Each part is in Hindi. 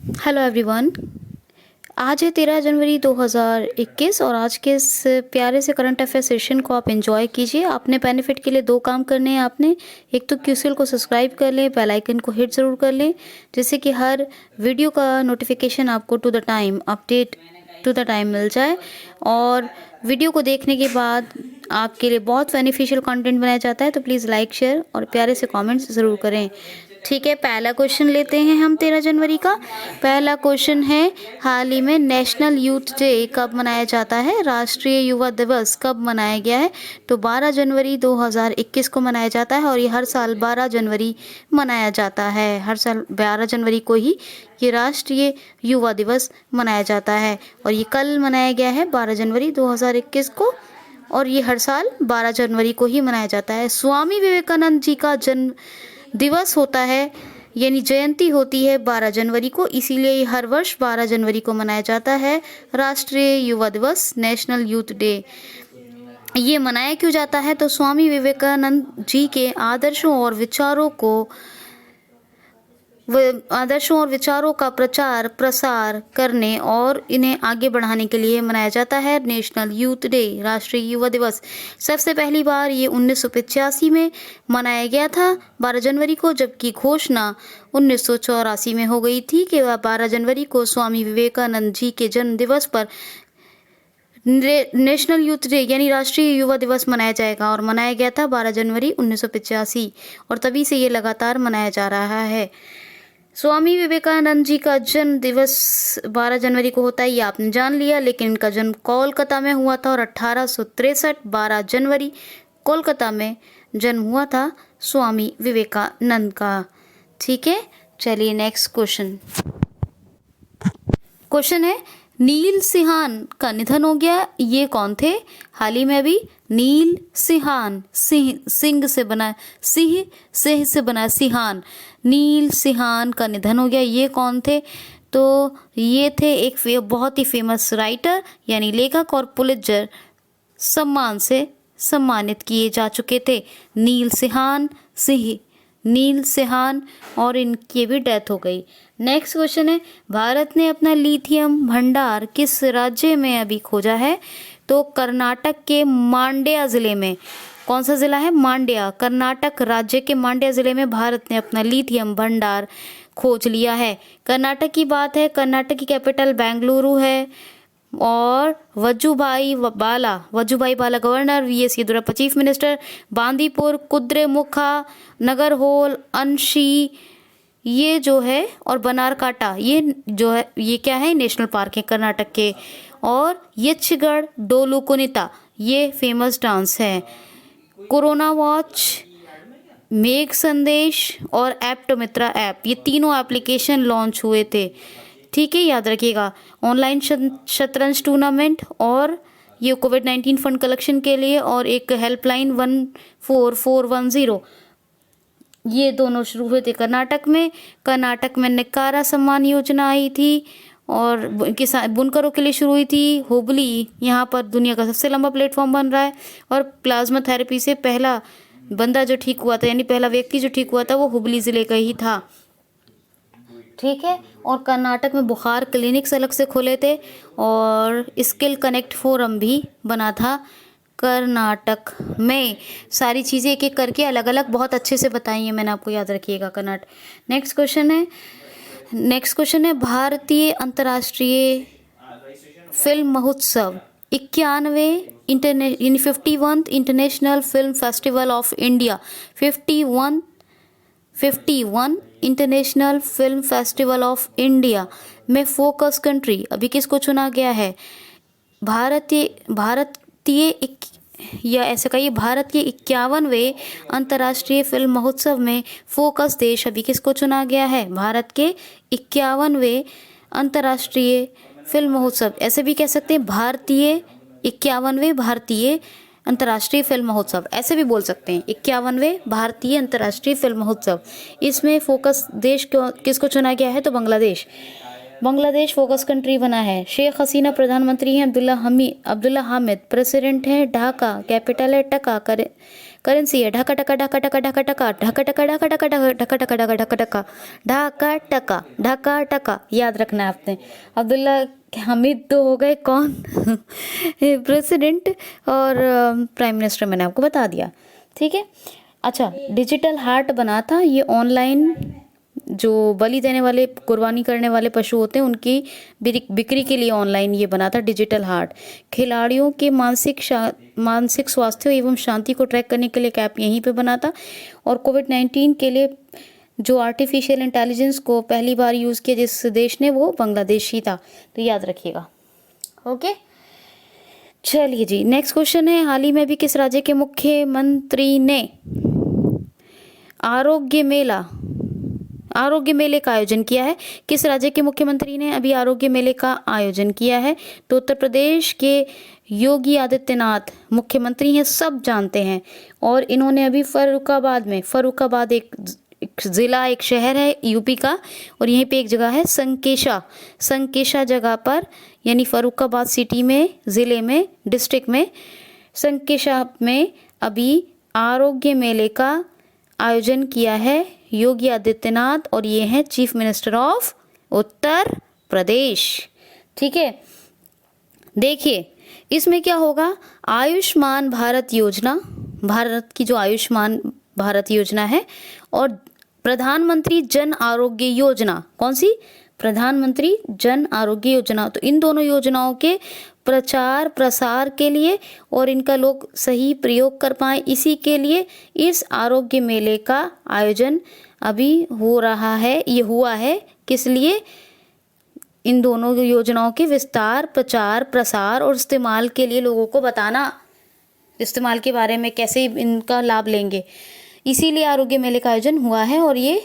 Hello everyone. आज है 13 जनवरी 2021 और आज के इस प्यारे से करंट अफेयर सेशन को आप एंजॉय कीजिए। आपने बेनिफिट के लिए दो काम करने हैं। आपने एक तो क्यूसीएल को सब्सक्राइब कर लें, बेल आइकन को हिट ज़रूर कर लें, जिससे कि हर वीडियो का नोटिफिकेशन आपको अपडेट टू द टाइम मिल जाए। और वीडियो को देखने के बाद आपके लिए बहुत बेनिफिशियल कंटेंट बनाया जाता है, तो प्लीज़ लाइक, शेयर और प्यारे से कमेंट्स ज़रूर करें। ठीक है, पहला क्वेश्चन लेते हैं हम 13 जनवरी का। पहला क्वेश्चन है, हाल ही में नेशनल यूथ डे कब मनाया जाता है? राष्ट्रीय युवा दिवस कब मनाया गया है? तो 12 जनवरी 2021 को मनाया जाता है और ये हर साल 12 जनवरी मनाया जाता है। हर साल 12 जनवरी को ही ये राष्ट्रीय युवा दिवस मनाया जाता है और ये कल मनाया गया है 12 जनवरी 2021 को, और ये हर साल 12 जनवरी को ही मनाया जाता है। स्वामी विवेकानंद जी का जन्म दिवस होता है, यानी जयंती होती है 12 जनवरी को, इसीलिए ये हर वर्ष 12 जनवरी को मनाया जाता है राष्ट्रीय युवा दिवस, नेशनल यूथ डे। ये मनाया क्यों जाता है? तो स्वामी विवेकानंद जी के आदर्शों और विचारों का प्रचार प्रसार करने और इन्हें आगे बढ़ाने के लिए मनाया जाता है नेशनल यूथ डे, राष्ट्रीय युवा दिवस। सबसे पहली बार ये 1985 में मनाया गया था 12 जनवरी को, जबकि घोषणा 1984 में हो गई थी कि 12 जनवरी को स्वामी विवेकानंद जी के जन्म दिवस पर नेशनल यूथ डे यानी राष्ट्रीय युवा दिवस मनाया जाएगा, और मनाया गया था 12 जनवरी 1985 और तभी से ये लगातार मनाया जा रहा है। स्वामी विवेकानंद जी का जन्म दिवस 12 जनवरी को होता है, ये आपने जान लिया, लेकिन इनका जन्म कोलकाता में हुआ था और 1863 12 जनवरी कोलकाता में जन्म हुआ था स्वामी विवेकानंद का। ठीक है, चलिए नेक्स्ट क्वेश्चन है, नील सिंहान का निधन हो गया। ये कौन थे? हाल ही में अभी नील सिंहान, सिंह से बना सिंहान, नील सिंहान का निधन हो गया। ये कौन थे? तो ये थे एक बहुत ही फेमस राइटर यानी लेखक और पुलित्जर सम्मान से सम्मानित किए जा चुके थे, नील सिंहान, और इनकी भी डेथ हो गई। नेक्स्ट क्वेश्चन है, भारत ने अपना लिथियम भंडार किस राज्य में अभी खोजा है? तो कर्नाटक के मांड्या जिले में। कौन सा जिला है? मांड्या, कर्नाटक राज्य के मांड्या जिले में भारत ने अपना लिथियम भंडार खोज लिया है। कर्नाटक की बात है, कर्नाटक की कैपिटल बेंगलुरु है और Vajubhai Vala governor, VS Yediyurappa chief minister, Bandipur, Kudremukha, Nagarhole, Anshi, ये जो है, और बनारकाटा, ये जो है, ये क्या है? नेशनल पार्क है कर्नाटक के। और यक्षगढ़ डोलुकुनिता, ये फेमस डांस है। कोरोना वॉच, मेघ संदेश और एप्टोमित्रा ऐप, ये तीनों एप्लीकेशन लॉन्च हुए थे। ठीक है, याद रखिएगा। ऑनलाइन शतरंज टूर्नामेंट, और ये कोविड-19 फंड कलेक्शन के लिए, और एक हेल्पलाइन 14410, ये दोनों शुरू हुए थे कर्नाटक में निकारा सम्मान योजना आई थी और बुनकरों के लिए शुरू हुई थी। हुबली, यहाँ पर दुनिया का सबसे लंबा प्लेटफॉर्म बन रहा है, और प्लाज्मा थेरेपी से पहला बंदा जो ठीक हुआ था, यानी पहला व्यक्ति जो ठीक हुआ था, वो हुबली ज़िले का ही था। ठीक है, और कर्नाटक में बुखार क्लिनिक्स अलग से खोले थे, और स्किल कनेक्ट फोरम भी बना था कर्नाटक में। सारी चीज़ें एक एक करके अलग अलग बहुत अच्छे से बताई हैं मैंने आपको, याद रखिएगा कर्नाटक। नेक्स्ट क्वेश्चन है, भारतीय अंतर्राष्ट्रीय फिल्म महोत्सव 51 international film festival of India, 51 international film festival of India में फोकस कंट्री अभी किसको चुना गया है? भारत के 51वें अंतर्राष्ट्रीय फिल्म महोत्सव में फोकस देश अभी किसको चुना गया है? भारत के 51वें अंतर्राष्ट्रीय फिल्म महोत्सव, ऐसे भी कह सकते हैं 51वें भारतीय अंतर्राष्ट्रीय फिल्म महोत्सव, ऐसे भी बोल सकते हैं 51वें भारतीय अंतर्राष्ट्रीय फिल्म महोत्सव। इसमें फोकस देश किसको चुना गया है? तो बांग्लादेश फोकस कंट्री बना है। शेख हसीना प्रधानमंत्री हैं, अब्दुल्ला हामिद प्रेसिडेंट हैं, ढाका कैपिटल है, करेंसी है ढाका टका ढाका टका ढाका टका ढाका टका ढाका टका ढाका टका ढाका ढाका टका ढाका टका ढाका टका, याद रखना है आपने। अब्दुल्ला हामिद तो हो गए कौन प्रेसिडेंट, और प्राइम मिनिस्टर मैंने आपको बता दिया, ठीक है। अच्छा, डिजिटल हार्ट बना था, ये ऑनलाइन जो बलि देने वाले, कुर्बानी करने वाले पशु होते हैं उनकी बिक्री के लिए ऑनलाइन ये बना था डिजिटल हार्ट। खिलाड़ियों के मानसिक स्वास्थ्य एवं शांति को ट्रैक करने के लिए एक ऐप यहीं पे बना था। और कोविड-19 के लिए जो आर्टिफिशियल इंटेलिजेंस को पहली बार यूज़ किया जिस देश ने, वो बांग्लादेश ही था, तो याद रखिएगा। ओके, चलिए जी, नेक्स्ट क्वेश्चन है, हाल ही में भी किस राज्य के मुख्यमंत्री ने आरोग्य मेले का आयोजन किया है? किस राज्य के मुख्यमंत्री ने अभी आरोग्य मेले का आयोजन किया है? तो उत्तर प्रदेश के योगी आदित्यनाथ मुख्यमंत्री हैं, सब जानते हैं। और इन्होंने अभी फर्रुखाबाद एक ज़िला, एक शहर है यूपी का, और यहीं पे एक जगह है संकेशा जगह पर, यानी फर्रुखाबाद सिटी में, ज़िले में, डिस्ट्रिक्ट में, संकेशा में अभी आरोग्य मेले का आयोजन किया है योगी आदित्यनाथ, और ये हैं chief minister of Uttar Pradesh, ठीक है। देखिए इसमें क्या होगा, आयुष्मान भारत योजना, भारत की जो आयुष्मान भारत योजना है, और प्रधानमंत्री जन आरोग्य योजना, कौन सी? प्रधानमंत्री जन आरोग्य योजना। तो इन दोनों योजनाओं के प्रचार प्रसार के लिए और इनका लोग सही प्रयोग कर पाए, इसी के लिए इस आरोग्य मेले का आयोजन अभी हो रहा है। ये हुआ है किस लिए? इन दोनों योजनाओं के विस्तार, प्रचार प्रसार और इस्तेमाल के लिए लोगों को बताना, इस्तेमाल के बारे में कैसे इनका लाभ लेंगे, इसीलिए आरोग्य मेले का आयोजन हुआ है। और ये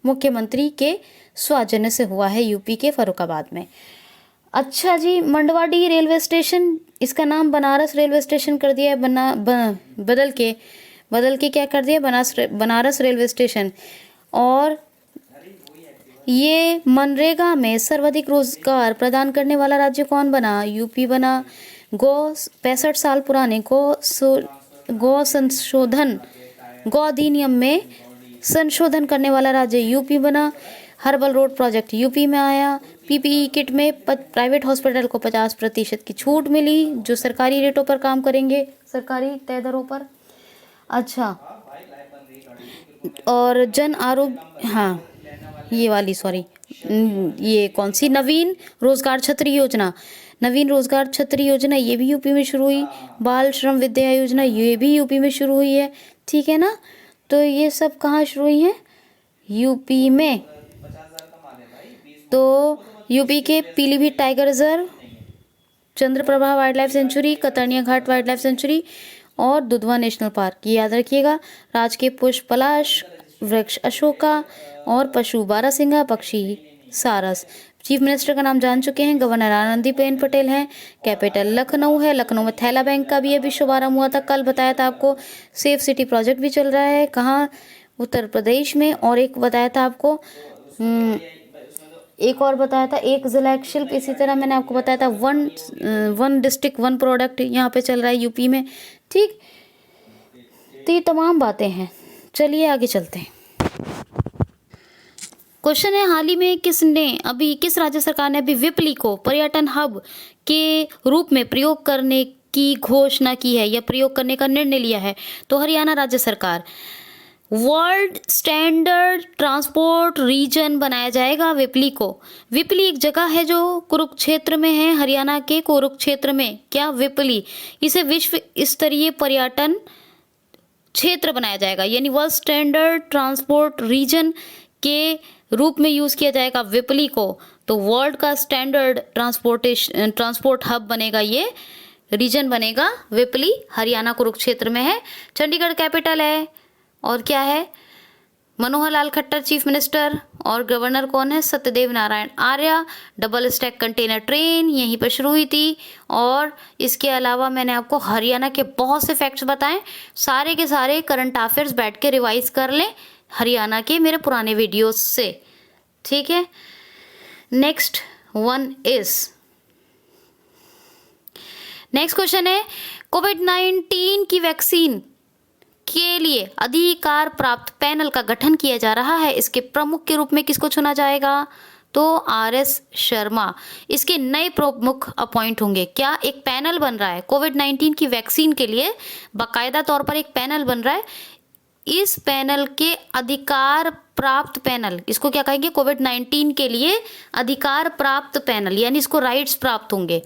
मुख्यमंत्री के सौजन्य से हुआ है यूपी के फर्रुखाबाद में। अच्छा जी, मंडवाडीह रेलवे स्टेशन, इसका नाम बनारस रेलवे स्टेशन कर दिया है, बदल के क्या कर दिया, बनारस रेलवे स्टेशन। और ये मनरेगा में सर्वाधिक रोजगार प्रदान करने वाला राज्य कौन बना? यूपी बना। 65 साल पुराने गौ अधिनियम में संशोधन करने वाला राज्य यूपी बना। हर्बल रोड प्रोजेक्ट यूपी में आया। पीपीई किट में प्राइवेट हॉस्पिटल को 50% की छूट मिली, जो सरकारी रेटों पर काम करेंगे, सरकारी तय दरों पर। अच्छा, और जन आरोग्य, हाँ ये वाली, सॉरी, ये कौन सी? नवीन रोजगार छतरी योजना, ये भी यूपी में शुरू हुई। बाल श्रम विद्या योजना, ये भी यूपी में शुरू हुई है, ठीक है ना। तो ये सब कहाँ शुरू हुई है? यूपी में। तो यूपी के Pilibhit tiger reserve, Chandraprabha wildlife sanctuary, Katarnia Ghat wildlife sanctuary और दुधवा नेशनल पार्क, ये याद रखिएगा। राजकीय पुष्प पलाश, वृक्ष अशोका और पशु बारहसिंगा, पक्षी सारस। चीफ मिनिस्टर का नाम जान चुके हैं, गवर्नर आनंदीबेन पटेल हैं। कैपिटल लखनऊ है, लखनऊ में थैला बैंक का भी अभी शुभारंभ हुआ था, कल बताया था आपको। सेफ सिटी प्रोजेक्ट भी चल रहा है, कहाँ? उत्तर प्रदेश में। और एक बताया था आपको, एक और बताया था, एक जिला एक शिल्प, इसी तरह मैंने आपको बताया था वन डिस्ट्रिक्ट वन प्रोडक्ट यहाँ पे चल रहा है यूपी में, ठीक। तो ये तमाम बातें हैं, चलिए आगे चलते हैं। क्वेश्चन है, हाल ही में किस राज्य सरकार ने अभी विपली को पर्यटन हब के रूप में प्रयोग करने की घोषणा की है या प्रयोग करने का निर्णय लिया है? तो हरियाणा राज्य सरकार। वर्ल्ड स्टैंडर्ड ट्रांसपोर्ट रीजन बनाया जाएगा विपली को। विपली एक जगह है जो कुरुक्षेत्र में है, हरियाणा के कुरुक्षेत्र में। क्या? विपली। इसे विश्व स्तरीय पर्यटन क्षेत्र बनाया जाएगा, यानी वर्ल्ड स्टैंडर्ड ट्रांसपोर्ट रीजन के रूप में यूज किया जाएगा विपली को। तो वर्ल्ड का स्टैंडर्ड ट्रांसपोर्ट हब बनेगा, ये रीजन बनेगा विपली, हरियाणा कुरुक्षेत्र में है। चंडीगढ़ कैपिटल है। और क्या है? मनोहर लाल खट्टर चीफ मिनिस्टर, और गवर्नर कौन है? Satyadev Narayan Arya. Double stack container train यहीं पर शुरू हुई थी। और इसके अलावा मैंने आपको हरियाणा के बहुत से फैक्ट्स बताएं, सारे के सारे करंट अफेयर्स बैठ के रिवाइज कर लें हरियाणा के मेरे पुराने वीडियोस से, ठीक है। नेक्स्ट क्वेश्चन है, कोविड-19 की वैक्सीन के लिए अधिकार प्राप्त पैनल का गठन किया जा रहा है। इसके प्रमुख के रूप में किसको चुना जाएगा? तो RS शर्मा इसके नए प्रमुख अपॉइंट होंगे। क्या एक पैनल बन रहा है कोविड-19 की वैक्सीन के लिए, बाकायदा तौर पर एक पैनल बन रहा है। इस पैनल के अधिकार प्राप्त पैनल, इसको क्या कहेंगे? कोविड-19 के लिए अधिकार प्राप्त पैनल, यानी इसको राइट्स प्राप्त होंगे।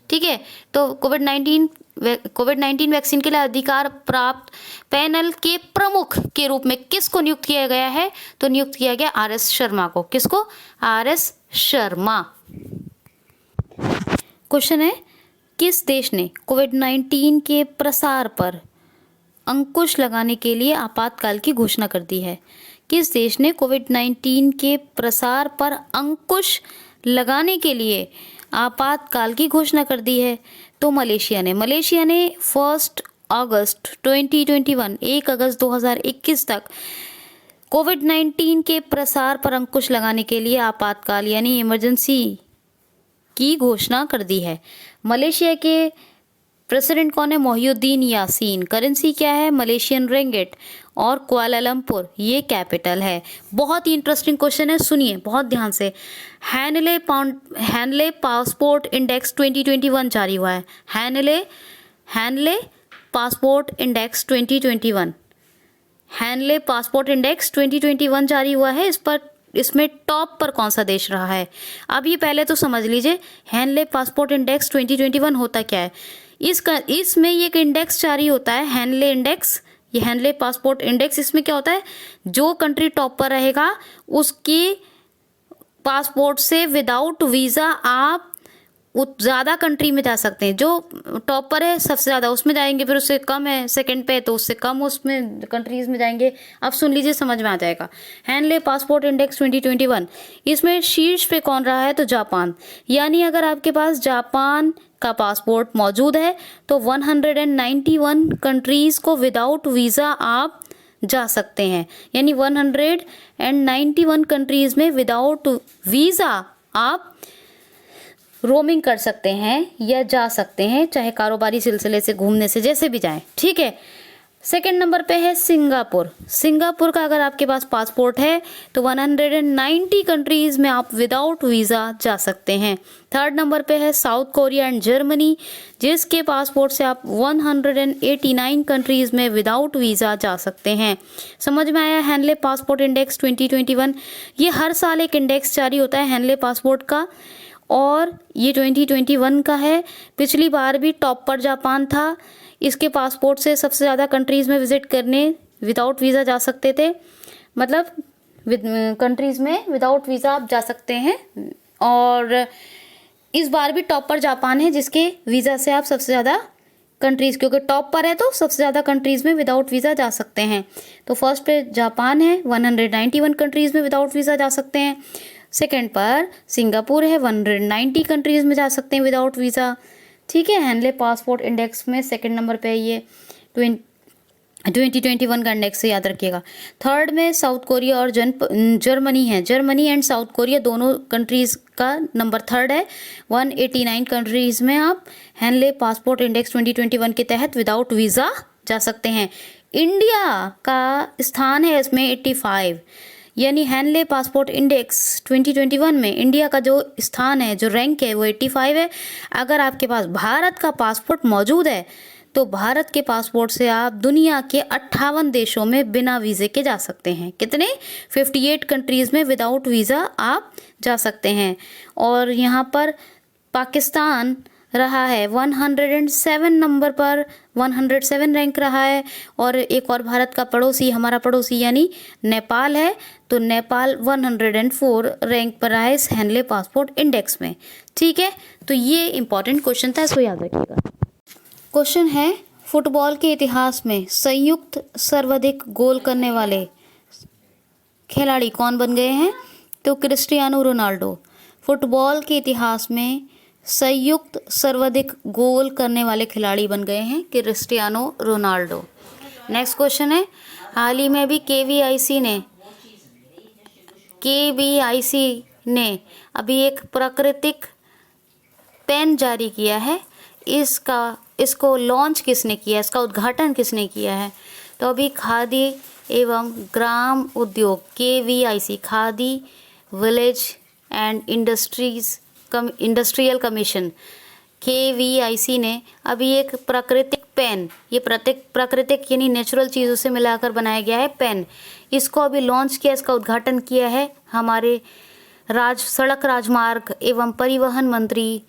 ठीक है, तो कोविड-19 वैक्सीन के लिए अधिकार प्राप्त पैनल के प्रमुख के रूप में किसको नियुक्त किया गया है? तो नियुक्त किया गया RS शर्मा को। किसको? RS शर्मा। क्वेश्चन है, किस देश ने कोविड-19 के प्रसार पर अंकुश लगाने के लिए आपातकाल की घोषणा कर दी है? किस देश ने कोविड-19 के प्रसार पर अंकुश लगाने के लिए आपातकाल की घोषणा कर दी है? तो मलेशिया ने 1 अगस्त 2021 1 अगस्त 2021 तक कोविड-19 के प्रसार पर अंकुश लगाने के लिए आपातकाल यानी इमरजेंसी की घोषणा कर दी है। मलेशिया के प्रेसिडेंट कौन है? मोहिउद्दीन यासीन। करेंसी क्या है? Malaysian ringgit. और कुआलालंपुर ये कैपिटल है। बहुत ही इंटरेस्टिंग क्वेश्चन है, सुनिए बहुत ध्यान से। हैनले पासपोर्ट इंडेक्स 2021 जारी हुआ है। Henle passport index 2021 Henle passport index 2021 जारी हुआ है। इसमें टॉप पर कौन सा देश रहा है? अब ये पहले तो समझ लीजिए हैनले पासपोर्ट इंडेक्स 2021 होता क्या है। इसमें ये एक इंडेक्स जारी होता है, हैनले इंडेक्स। ये हैनले पासपोर्ट इंडेक्स, इसमें क्या होता है? जो कंट्री टॉप पर रहेगा उसकी पासपोर्ट से विदाउट वीज़ा आप ज़्यादा कंट्री में जा सकते हैं। जो टॉप पर है सबसे ज़्यादा उसमें जाएंगे, फिर उससे कम है सेकंड पे तो उससे कम उसमें कंट्रीज़ में जाएंगे। अब सुन लीजिए, समझ में आ जाएगा। हैनले पासपोर्ट इंडेक्स 2021, इसमें शीर्ष पे कौन रहा है? तो जापान। यानी अगर आपके पास जापान का पासपोर्ट मौजूद है तो 191 कंट्रीज़ को विदाउट वीज़ा आप जा सकते हैं। यानी 191 कंट्रीज़ में विदाउट वीज़ा आप रोमिंग कर सकते हैं या जा सकते हैं, चाहे कारोबारी सिलसिले से, घूमने से, जैसे भी जाएं। ठीक है। सेकंड नंबर पे है सिंगापुर। सिंगापुर का अगर आपके पास पासपोर्ट है तो 190 कंट्रीज़ में आप विदाउट वीज़ा जा सकते हैं। थर्ड नंबर पे है साउथ कोरिया एंड जर्मनी, जिसके पासपोर्ट से आप 189 कंट्रीज़ में विदाउट वीज़ा जा सकते हैं। समझ में आया? हैनले पासपोर्ट इंडेक्स 2021, ये हर साल एक इंडेक्स जारी होता है हैनले पासपोर्ट का, और ये 2021 का है। पिछली बार भी टॉप पर जापान था। इसके पासपोर्ट से सबसे ज़्यादा कंट्रीज़ में विज़िट करने विदाउट वीज़ा जा सकते थे, मतलब कंट्रीज़ में विदाउट वीज़ा आप जा सकते हैं। और इस बार भी टॉप पर जापान है, जिसके वीज़ा से आप सबसे ज़्यादा कंट्रीज़, क्योंकि टॉप पर है तो सबसे ज़्यादा कंट्रीज़ में विदाउट वीज़ा जा सकते हैं। तो फर्स्ट पे जापान है, 191 कंट्रीज़ में विदाउट वीज़ा जा सकते हैं। सेकंड पर सिंगापुर है, 190 कंट्रीज़ में जा सकते हैं विदाउट वीज़ा। ठीक है, हैनले पासपोर्ट इंडेक्स में सेकंड नंबर पे ये 2021 का इंडेक्स से याद रखिएगा। थर्ड में साउथ कोरिया और जर्मनी है। जर्मनी एंड साउथ कोरिया दोनों कंट्रीज़ का नंबर थर्ड है। 189 कंट्रीज़ में आप हैनले पासपोर्ट इंडेक्स 2021 के तहत विदाउट वीज़ा जा सकते हैं। इंडिया का स्थान है इसमें 85, यानी हैनले पासपोर्ट इंडेक्स 2021 में इंडिया का जो स्थान है, जो रैंक है, वो 85 है। अगर आपके पास भारत का पासपोर्ट मौजूद है तो भारत के पासपोर्ट से आप दुनिया के 58 देशों में बिना वीज़े के जा सकते हैं। कितने? 58 कंट्रीज़ में विदाउट वीज़ा आप जा सकते हैं। और यहाँ पर पाकिस्तान रहा है 107 नंबर पर, 107 रैंक रहा है। और एक और भारत का पड़ोसी, हमारा पड़ोसी यानी नेपाल है, तो नेपाल 104 रैंक पर रहा है इस हैनले पासपोर्ट इंडेक्स में। ठीक है, तो ये इंपॉर्टेंट क्वेश्चन था, इसको याद रखिएगा। क्वेश्चन है, फुटबॉल के इतिहास में संयुक्त सर्वाधिक गोल करने वाले खिलाड़ी कौन बन गए हैं? तो क्रिस्टियानो रोनाल्डो। फुटबॉल के इतिहास में संयुक्त सर्वाधिक गोल करने वाले खिलाड़ी बन गए हैं क्रिस्टियानो रोनाल्डो। नेक्स्ट क्वेश्चन है, हाल ही में भी केवीआईसी ने अभी एक प्राकृतिक पेन जारी किया है। इसको लॉन्च किसने किया है? इसका उद्घाटन किसने किया है? तो अभी खादी एवं ग्राम उद्योग KVIC, khadi village and industrial commission KVIC ने अभी एक प्राकृतिक पेन, ये प्राकृतिक यानी नेचुरल चीज़ों से मिलाकर बनाया गया है पेन, इसको अभी लॉन्च किया, इसका उद्घाटन किया है हमारे सड़क राजमार्ग एवं परिवहन मंत्री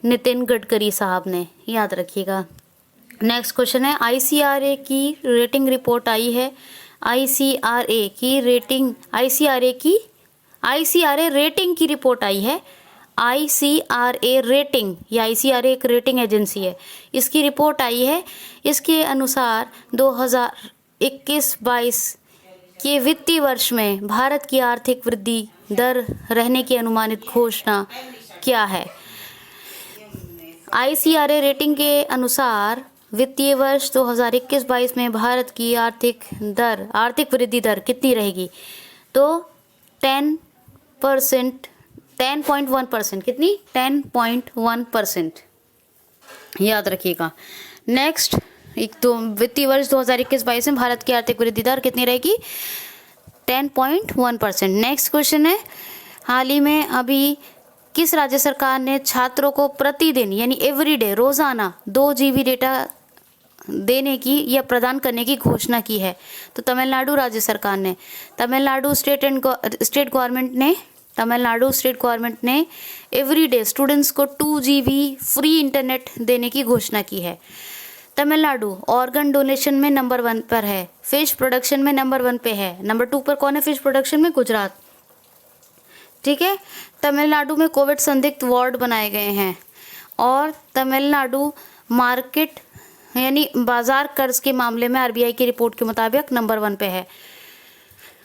नितिन गडकरी साहब ने, याद रखिएगा। नेक्स्ट क्वेश्चन है, ICRA की रेटिंग रिपोर्ट आई है। ICRA रेटिंग की रिपोर्ट आई है। ICRA रेटिंग, या ICRA एक रेटिंग एजेंसी है, इसकी रिपोर्ट आई है। इसके अनुसार 2021-22 के वित्तीय वर्ष में भारत की आर्थिक वृद्धि दर रहने की अनुमानित घोषणा क्या है? ICRA रेटिंग के अनुसार वित्तीय वर्ष 2021-22 में भारत की आर्थिक वृद्धि दर कितनी रहेगी? तो 10.1%। कितनी? 10.1%, याद रखिएगा। नेक्स्ट, वित्तीय वर्ष 2021-22 में भारत की आर्थिक वृद्धि दर कितनी रहेगी? 10.1%। नेक्स्ट क्वेश्चन है, हाल ही में अभी किस राज्य सरकार ने छात्रों को प्रतिदिन यानी एवरीडे, रोजाना 2 GB डेटा देने की या प्रदान करने की घोषणा की है? तो तमिलनाडु राज्य सरकार ने, तमिलनाडु स्टेट गवर्नमेंट ने एवरीडे स्टूडेंट्स को 2 GB फ्री इंटरनेट देने की घोषणा की है। तमिलनाडु ऑर्गन डोनेशन में नंबर 1 पर है, फिश प्रोडक्शन में नंबर 1 पे है। नंबर 2 पर कौन है फिश प्रोडक्शन में? गुजरात। ठीक है, तमिलनाडु में कोविड संदिग्ध वार्ड बनाए गए हैं, और तमिलनाडु मार्केट यानी बाजार कर्ज के मामले में RBI की रिपोर्ट के मुताबिक नंबर 1 पे है।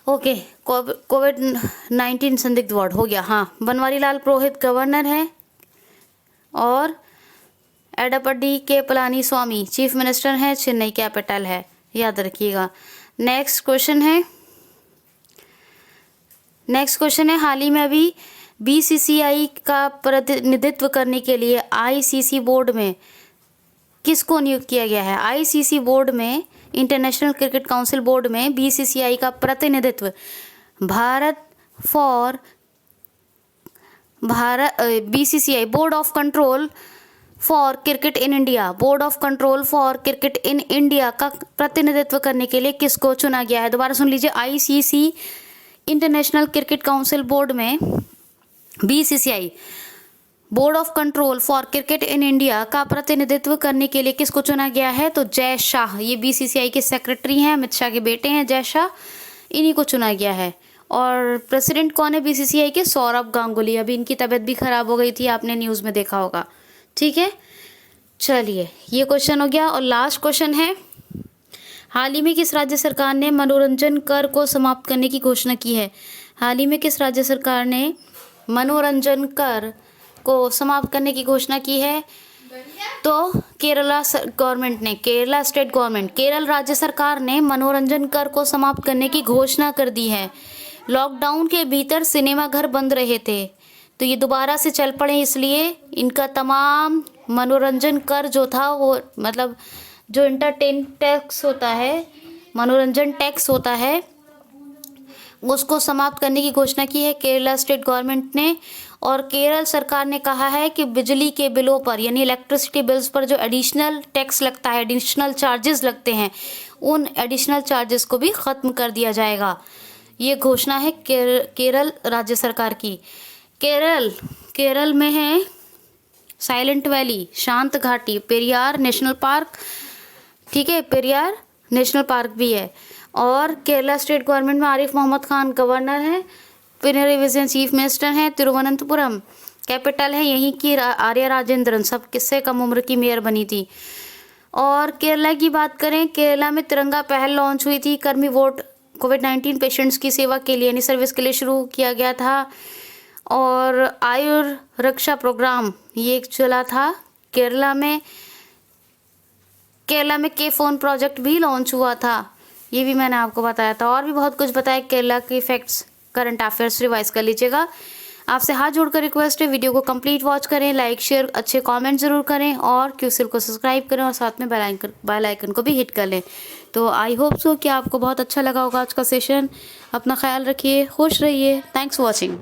ओके, कोविड-19 संदिग्ध वार्ड हो गया। हाँ, बनवारी लाल पुरोहित गवर्नर है, और एडप्पाडी के पलानी स्वामी चीफ मिनिस्टर हैं, चेन्नई कैपिटल है, याद रखिएगा। नेक्स्ट क्वेश्चन है, हाल ही में अभी BCCI का प्रतिनिधित्व करने के लिए ICC बोर्ड में किसको नियुक्त किया गया है? ICC बोर्ड में, इंटरनेशनल क्रिकेट काउंसिल बोर्ड में BCCI का प्रतिनिधित्व BCCI board of control for cricket in India का प्रतिनिधित्व करने के लिए किसको चुना गया है? दोबारा सुन लीजिए, ICC international cricket council board में BCCI board of control for cricket in India का प्रतिनिधित्व करने के लिए किसको चुना गया है? तो जय शाह, ये BCCI के सेक्रेटरी हैं, अमित शाह के बेटे हैं जय शाह, इन्हीं को चुना गया है। और प्रेसिडेंट कौन है BCCI के? सौरभ गांगुली। अभी इनकी तबीयत भी खराब हो गई थी, आपने न्यूज़ में देखा होगा। ठीक है, चलिए ये क्वेश्चन हो गया। और लास्ट क्वेश्चन है, हाल ही में किस राज्य सरकार ने मनोरंजन कर को समाप्त करने की घोषणा की है? हाल ही में किस राज्य सरकार ने मनोरंजन कर को समाप्त करने की घोषणा की है? तो केरला स्टेट गवर्नमेंट, केरल राज्य सरकार ने मनोरंजन कर को समाप्त करने की घोषणा कर दी है। लॉकडाउन के भीतर सिनेमा घर बंद रहे थे, तो ये दोबारा से चल पड़े, इसलिए इनका तमाम मनोरंजन कर जो था वो, मतलब जो एंटरटेन टैक्स होता है, मनोरंजन टैक्स होता है, उसको समाप्त करने की घोषणा की है केरला स्टेट गवर्नमेंट ने। और केरल सरकार ने कहा है कि बिजली के बिलों पर यानी इलेक्ट्रिसिटी बिल्स पर जो एडिशनल टैक्स लगता है, एडिशनल चार्जेस लगते हैं, उन एडिशनल चार्जेस को भी ख़त्म कर दिया जाएगा। ये घोषणा है केरल राज्य सरकार की। केरल में है साइलेंट वैली, शांत घाटी, पेरियार नेशनल पार्क, ठीक है, पेरियार नेशनल पार्क भी है। और केरला स्टेट गवर्नमेंट में आरिफ मोहम्मद खान गवर्नर हैं, पिनरई विजयन चीफ मिनिस्टर हैं, तिरुवनंतपुरम कैपिटल है यहीं की आर्या राजेंद्रन सब किससे कम उम्र की मेयर बनी थी। और केरला की बात करें, केरला में तिरंगा पहल लॉन्च हुई थी, कर्मी वोट कोविड-19 पेशेंट्स की सेवा के लिए यानी सर्विस के लिए शुरू किया गया था। और आयुर रक्षा प्रोग्राम ये चला था केरला में के फोन प्रोजेक्ट भी लॉन्च हुआ था, ये भी मैंने आपको बताया था। और भी बहुत कुछ बताया केरला के फैक्ट्स, करंट अफेयर्स रिवाइज कर लीजिएगा। आपसे हाथ जोड़कर रिक्वेस्ट है, वीडियो को कंप्लीट वॉच करें, लाइक शेयर अच्छे कमेंट ज़रूर करें और क्यूसिल को सब्सक्राइब करें और साथ में बेल आइकन को भी हिट कर लें। तो आई होप सो कि आपको बहुत अच्छा लगा होगा आज का सेशन। अपना ख्याल रखिए, खुश रहिए। Thanks for watching.